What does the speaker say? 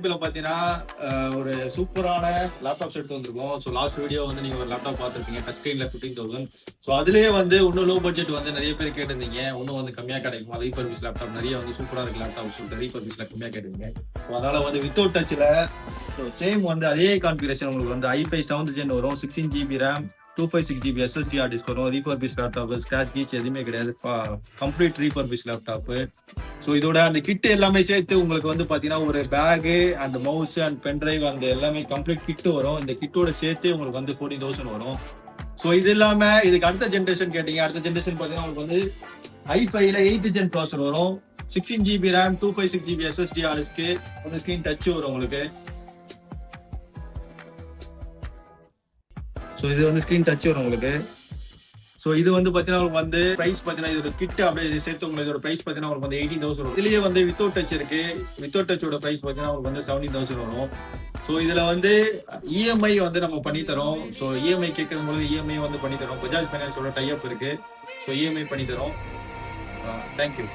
இதுல பாத்தீங்கன்னா ஒரு சூப்பரான லேப்டாப்ஸ் எடுத்து வந்திருக்கோம். ஸோ லாஸ்ட் வீடியோ வந்து நீங்க ஒரு லேப்டாப் பார்த்துருப்பீங்க. டச் ஸ்கிரீன்ல 15,000. ஸோ அதுலயே வந்து இன்னும் லோ பட்ஜெட் வந்து நிறைய பேர் கேட்டிருந்தீங்க. இன்னும் வந்து கம்மியா கிடைக்குமா ரீஃபர்பிஷ் லேப்டாப் நிறைய வந்து சூப்பரா இருக்கு லேப்டாப் சொல்லிட்டு ரீஃபர்பிஷ்ல கம்மியா கேட்டிருந்தீங்க. ஸோ அதனால வந்து வித்தவுட் டச்ல சேம் வந்து அதே கான்ஃபிகரேஷன் உங்களுக்கு வந்து i5 7th gen வரும். 16 GB RAM 256 GB SSD hard disk வரும். ரீஃபர்பிஷ் லேப்டாப் ஸ்கிராச் கீச் எதுவுமே கிடையாது. Complete refurbish laptop. ஸோ இதோட அந்த கிட் எல்லாமே சேர்த்து உங்களுக்கு வந்து பாத்தீங்கன்னா ஒரு bag and mouse and pen drive அந்த எல்லாமே கம்ப்ளீட் கிட் வரும். இந்த கிட்டோட சேர்த்து உங்களுக்கு வந்து 14,000 வரும். ஸோ இது இல்லாம இதுக்கு அடுத்த ஜென்ரேஷன் கேட்டீங்க. அடுத்த ஜென்ரேஷன் பாத்தீங்கன்னா உங்களுக்கு வந்து i5ல 8th gen ப்ராசர் வரும். 16 GB RAM 256 GB SSD hard disk வந்து ஸ்கிரீன் டச் வரும் உங்களுக்கு. ஸோ இது வந்து ஸ்கிரீன் டச் வரும் உங்களுக்கு. ஸோ இது வந்து பாத்தீங்கன்னா உங்களுக்கு வந்து பிரைஸ் பாத்தீங்கன்னா இதோட கிட் அப்படியே சேர்த்து உங்களுக்கு இதோட பிரைஸ் பாத்தீங்கன்னா உங்களுக்கு வந்து 18,000 வரும். இதுலயே வந்து வித்தவுட் டச் இருக்கு. வித்தவுட் டச்சோட பிரைஸ் பாத்தீங்கன்னா உங்களுக்கு வந்து 17,000 வரும். ஸோ இதுல வந்து இஎம்ஐ வந்து நம்ம பண்ணி தரோம். ஸோ இஎம்ஐ கேட்கும் போது இஎம்ஐ வந்து பண்ணி தரோம். பஜாஜ் ஃபைனான்ஸோட டைப் இருக்கு. ஸோ இஎம்ஐ பண்ணி தரோம். தேங்க்யூ.